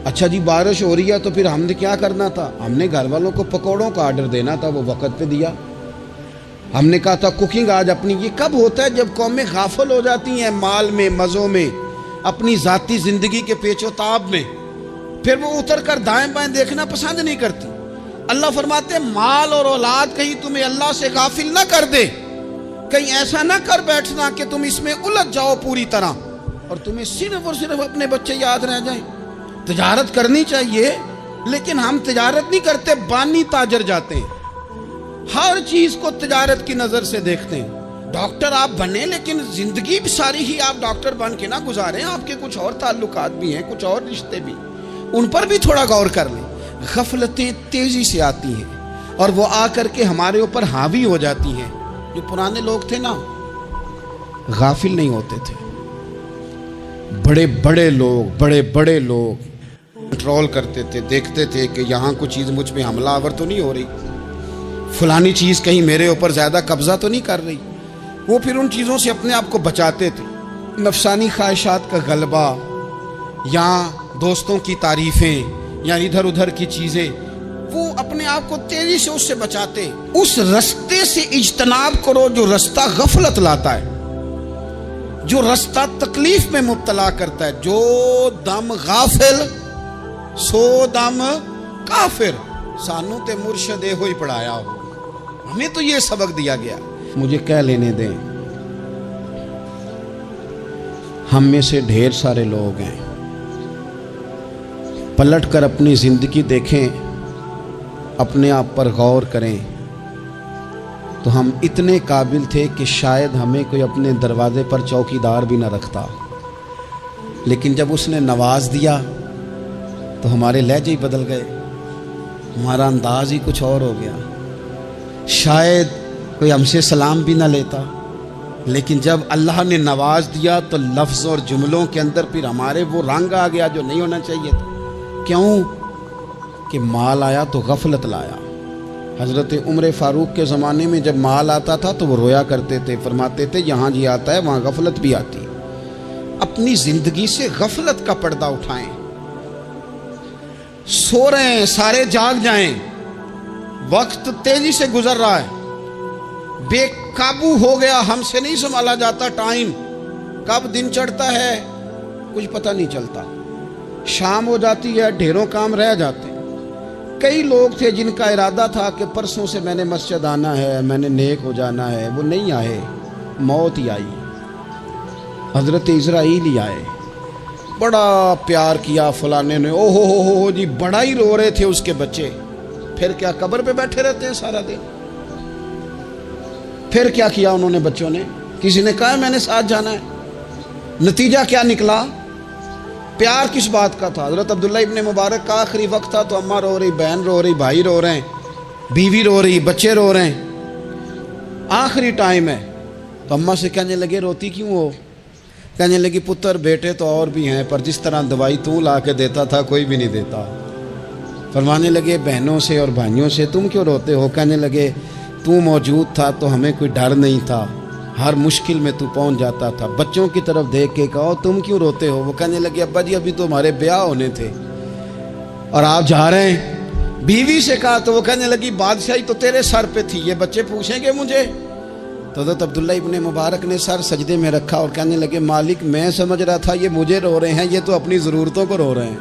اچھا جی بارش ہو رہی ہے تو پھر ہم نے کیا کرنا تھا؟ ہم نے گھر والوں کو پکوڑوں کا آرڈر دینا تھا، وہ وقت پہ دیا. ہم نے کہا تھا کوکنگ آج اپنی. یہ کب ہوتا ہے؟ جب قومیں غافل ہو جاتی ہیں مال میں، مزوں میں، اپنی ذاتی زندگی کے پیچ و تاب میں، پھر وہ اتر کر دائیں بائیں دیکھنا پسند نہیں کرتی. اللہ فرماتے ہیں مال اور اولاد کہیں تمہیں اللہ سے غافل نہ کر دے. کہیں ایسا نہ کر بیٹھنا کہ تم اس میں الجھ جاؤ پوری طرح اور تمہیں صرف اور صرف اپنے بچے یاد رہ جائیں. تجارت کرنی چاہیے لیکن ہم تجارت نہیں کرتے، بانی تاجر جاتے ہیں. ہر چیز کو تجارت کی نظر سے دیکھتے ہیں. ڈاکٹر آپ بنے لیکن زندگی بھی ساری ہی آپ ڈاکٹر بن کے نہ گزاریں. آپ کے کچھ اور تعلقات بھی ہیں، کچھ اور رشتے بھی، ان پر بھی تھوڑا غور کر لیں. غفلتیں تیزی سے آتی ہیں اور وہ آ کر کے ہمارے اوپر حاوی ہو جاتی ہیں. جو پرانے لوگ تھے نا غافل نہیں ہوتے تھے. بڑے بڑے لوگ کنٹرول کرتے تھے, دیکھتے تھے کہ یہاں کوئی چیز مجھ پہ حملہ آور تو نہیں ہو رہی, فلانی چیز کہیں میرے اوپر زیادہ قبضہ تو نہیں کر رہی. وہ پھر ان چیزوں سے اپنے آپ کو بچاتے تھے. نفسانی خواہشات کا غلبہ یا دوستوں کی تعریفیں یا ادھر ادھر کی چیزیں, وہ اپنے آپ کو تیزی سے اس سے بچاتے. اس رستے سے اجتناب کرو جو رستہ غفلت لاتا ہے, جو رستہ تکلیف میں مبتلا کرتا ہے. جو دم غافل سو دم کافر. سانو تے مرشد ہوئی پڑھایا ہو, ہمیں تو یہ سبق دیا گیا. مجھے کہہ لینے دیں, ہم میں سے ڈھیر سارے لوگ ہیں, پلٹ کر اپنی زندگی دیکھیں, اپنے آپ پر غور کریں, تو ہم اتنے قابل تھے کہ شاید ہمیں کوئی اپنے دروازے پر چوکیدار بھی نہ رکھتا. لیکن جب اس نے نواز دیا تو ہمارے لہجے ہی بدل گئے, ہمارا انداز ہی کچھ اور ہو گیا. شاید کوئی ہم سے سلام بھی نہ لیتا, لیکن جب اللہ نے نواز دیا تو لفظ اور جملوں کے اندر پھر ہمارے وہ رنگ آ گیا جو نہیں ہونا چاہیے تھا. کیوں کہ مال آیا تو غفلت لایا. حضرت عمر فاروق کے زمانے میں جب مال آتا تھا تو وہ رویا کرتے تھے, فرماتے تھے جہاں جی آتا ہے وہاں غفلت بھی آتی. اپنی زندگی سے غفلت کا پردہ اٹھائیں. سو رہے ہیں سارے جاگ جائیں, وقت تیزی سے گزر رہا ہے, بے قابو ہو گیا, ہم سے نہیں سنبھالا جاتا. ٹائم کب دن چڑھتا ہے کچھ پتہ نہیں چلتا, شام ہو جاتی ہے ڈھیروں کام رہ جاتے. کئی لوگ تھے جن کا ارادہ تھا کہ پرسوں سے میں نے مسجد آنا ہے, میں نے نیک ہو جانا ہے, وہ نہیں آئے, موت ہی آئی. حضرت اسرائیل ہی آئے, بڑا پیار کیا فلانے نے, او ہو جی, بڑا ہی رو رہے تھے اس کے بچے. پھر کیا قبر پہ بیٹھے رہتے ہیں سارا دن؟ پھر کیا کیا انہوں نے بچوں نے؟ کسی نے کہا میں نے ساتھ جانا ہے. نتیجہ کیا نکلا؟ پیار کس بات کا تھا؟ حضرت عبداللہ ابن مبارک کا آخری وقت تھا تو اماں رو رہی, بہن رو رہی, بھائی رو رہے ہیں, بیوی رو رہی, بچے رو رہے ہیں, آخری ٹائم ہے. تو اماں سے کہنے لگے روتی کیوں ہو؟ کہنے لگی پتر بیٹے تو اور بھی ہیں, پر جس طرح دوائی تو لا کے دیتا تھا کوئی بھی نہیں دیتا. فرمانے لگے بہنوں سے اور بھائیوں سے تم کیوں روتے ہو؟ کہنے لگے تو موجود تھا تو ہمیں کوئی ڈر نہیں تھا, ہر مشکل میں تو پہنچ جاتا تھا. بچوں کی طرف دیکھ کے کہو تم کیوں روتے ہو؟ وہ کہنے لگے ابا جی ابھی تو ہمارے بیاہ ہونے تھے اور آپ جا رہے ہیں. بیوی سے کہا تو وہ کہنے لگی بادشاہی تو تیرے سر پہ تھی, یہ بچے پوچھیں گے مجھے؟ تو حضرت عبداللہ ابن مبارک نے سر سجدے میں رکھا اور کہنے لگے مالک میں سمجھ رہا تھا یہ مجھے رو رہے ہیں, یہ تو اپنی ضرورتوں کو رو رہے ہیں.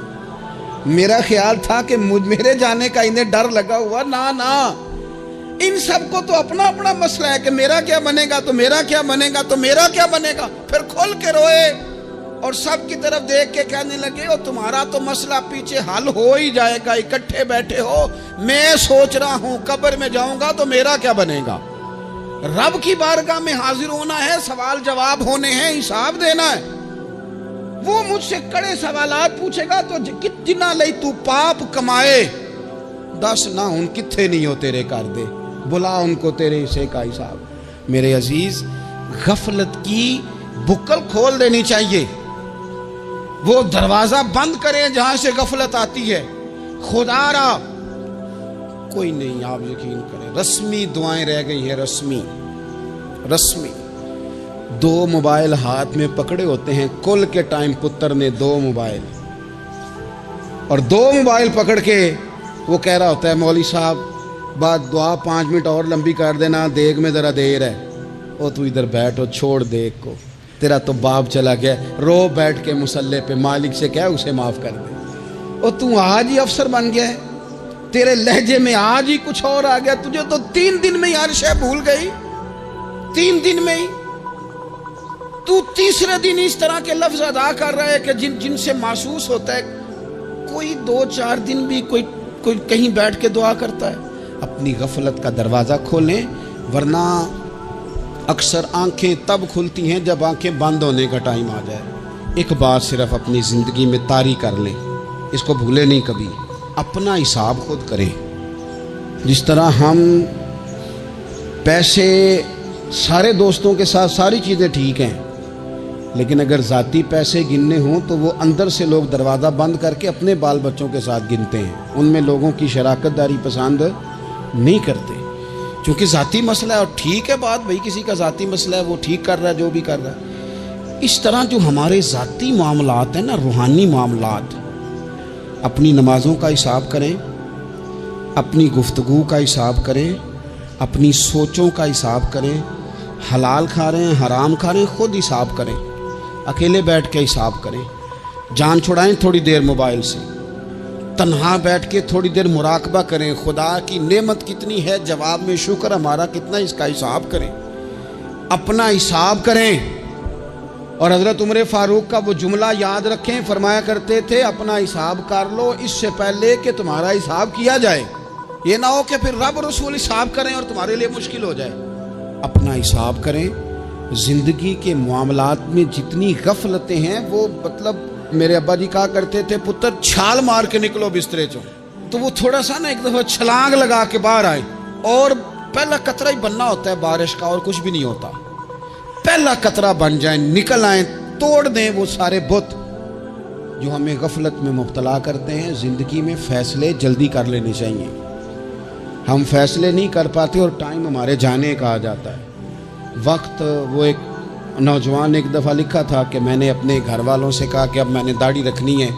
میرا خیال تھا کہ میرے جانے کا انہیں ڈر لگا ہوا. نا ان سب کو تو اپنا اپنا مسئلہ ہے کہ میرا کیا بنے گا تو میرا کیا بنے گا تو میرا کیا بنے گا. پھر کھول کے روئے اور سب کی طرف دیکھ کے کہنے لگے اور تمہارا تو مسئلہ پیچھے حل ہو ہی جائے گا, اکٹھے بیٹھے ہو. میں سوچ رہا ہوں قبر میں جاؤں گا تو میرا کیا بنے گا. رب کی بارگاہ میں حاضر ہونا ہے, سوال جواب ہونے ہیں, حساب دینا ہے. وہ مجھ سے کڑے سوالات پوچھے گا تو جتنا لئی تو پاپ کمائے, دس نہ ان کتھے نہیں ہو تیرے کر دے, بلا ان کو تیرے حصے کا حساب. میرے عزیز غفلت کی بکل کھول دینی چاہیے, وہ دروازہ بند کریں جہاں سے غفلت آتی ہے. خدا را کوئی نہیں, آپ یقین کریں رسمی دعائیں رہ گئی ہیں, رسمی 2 موبائل ہاتھ میں پکڑے ہوتے ہیں. کل کے ٹائم پتر نے 2 موبائل اور 2 موبائل پکڑ کے وہ کہہ رہا ہوتا ہے مولوی صاحب بات دعا 5 منٹ اور لمبی کر دینا, دیگ میں ذرا دیر ہے. او تو ادھر بیٹھو, چھوڑ دیگ کو, تیرا تو باپ چلا گیا, رو بیٹھ کے مصلے پہ, مالک سے کہہ اسے معاف کر دے. او تو آج ہی افسر بن گیا ہے, تیرے لہجے میں آج ہی کچھ اور آ گیا. تجھے تو 3 دن میں ہی ہر شے بھول گئی, 3 دن میں ہی. تو تیسرے دن اس طرح کے لفظ ادا کر رہا ہے کہ جن سے محسوس ہوتا ہے کوئی 2-4 دن بھی کوئی کہیں بیٹھ کے دعا کرتا ہے. اپنی غفلت کا دروازہ کھولیں, ورنہ اکثر آنکھیں تب کھلتی ہیں جب آنکھیں بند ہونے کا ٹائم آ جائے. ایک بات صرف اپنی زندگی میں طاری کر لیں, اس کو بھولے نہیں کبھی, اپنا حساب خود کریں. جس طرح ہم پیسے سارے دوستوں کے ساتھ ساری چیزیں ٹھیک ہیں، لیکن اگر ذاتی پیسے گننے ہوں تو وہ اندر سے لوگ دروازہ بند کر کے اپنے بال بچوں کے ساتھ گنتے ہیں، ان میں لوگوں کی شراکت داری پسند نہیں کرتے، چونکہ ذاتی مسئلہ ہے۔ اور ٹھیک ہے بات، بھائی کسی کا ذاتی مسئلہ ہے، وہ ٹھیک کر رہا ہے جو بھی کر رہا ہے۔ اس طرح جو ہمارے ذاتی معاملات ہیں نا، روحانی معاملات، اپنی نمازوں کا حساب کریں، اپنی گفتگو کا حساب کریں، اپنی سوچوں کا حساب کریں، حلال کھا رہے ہیں حرام کھا رہے ہیں خود حساب کریں، اکیلے بیٹھ کے حساب کریں، جان چھڑائیں تھوڑی دیر موبائل سے، تنہا بیٹھ کے تھوڑی دیر مراقبہ کریں، خدا کی نعمت کتنی ہے، جواب میں شکر ہمارا کتنا، اس کا حساب کریں، اپنا حساب کریں۔ اور حضرت عمر فاروق کا وہ جملہ یاد رکھیں، فرمایا کرتے تھے اپنا حساب کر لو اس سے پہلے کہ تمہارا حساب کیا جائے، یہ نہ ہو کہ پھر رب رسول حساب کریں اور تمہارے لیے مشکل ہو جائے۔ اپنا حساب کریں۔ زندگی کے معاملات میں جتنی غفلتیں ہیں، وہ مطلب میرے ابا جی کہا کرتے تھے پتر چھال مار کے نکلو بسترے چوں، تو وہ تھوڑا سا نا ایک دفعہ چھلانگ لگا کے باہر آئے، اور پہلا قطرہ ہی بننا ہوتا ہے بارش کا، اور کچھ بھی نہیں ہوتا، پہلا قطرہ بن جائیں، نکل آئیں، توڑ دیں وہ سارے بت جو ہمیں غفلت میں مبتلا کرتے ہیں۔ زندگی میں فیصلے جلدی کر لینے چاہیے، ہم فیصلے نہیں کر پاتے اور ٹائم ہمارے جانے کا آ جاتا ہے وقت۔ وہ ایک نوجوان نے ایک دفعہ لکھا تھا کہ میں نے اپنے گھر والوں سے کہا کہ اب میں نے داڑھی رکھنی ہے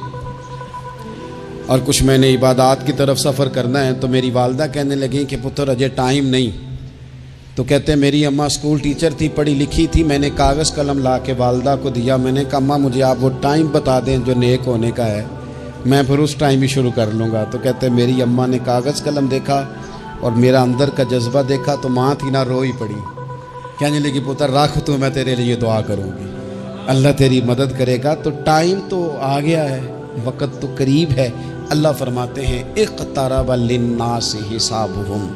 اور کچھ میں نے عبادات کی طرف سفر کرنا ہے، تو میری والدہ کہنے لگیں کہ پتر اجے ٹائم نہیں، تو کہتے میری اماں اسکول ٹیچر تھی، پڑھی لکھی تھی، میں نے کاغذ قلم لا کے والدہ کو دیا، میں نے کہا اماں مجھے آپ وہ ٹائم بتا دیں جو نیک ہونے کا ہے، میں پھر اس ٹائم ہی شروع کر لوں گا۔ تو کہتے میری اماں نے کاغذ قلم دیکھا اور میرا اندر کا جذبہ دیکھا تو ماں تھی نہ روئی پڑی، کہنے لگی پتر رکھ تو میں تیرے لیے دعا کروں گی، اللہ تیری مدد کرے گا۔ تو ٹائم تو آ گیا ہے، وقت تو قریب ہے۔ اللہ فرماتے ہیں اقترب للناس حسابهم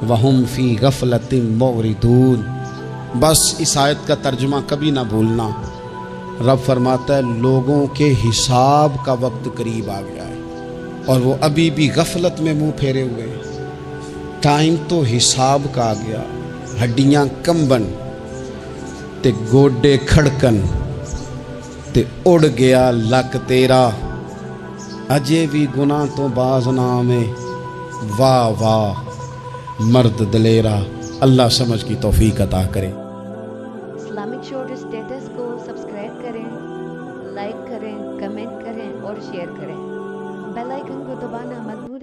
وهم فی غفلۃ معرضون۔ بس اس آیت کا ترجمہ کبھی نہ بھولنا، رب فرماتا ہے لوگوں کے حساب کا وقت قریب آ گیا ہے اور وہ ابھی بھی غفلت میں منہ پھیرے ہوئے ہیں۔ ٹائم تو حساب کا آ گیا، ہڈیاں کمبن تے گوڈے کھڑکن تے اڑ گیا لک تیرا، اجے بھی گناہ تو باز نام ہے، واہ واہ مرد دلیرا۔ اللہ سمجھ کی توفیق عطا کرے۔ اسلامک شورٹ اسٹیٹس کو سبسکرائب کریں، لائک کریں، کمنٹ کریں اور شیئر کریں۔ بیل آئیکن کو دبانا مت بھولیں۔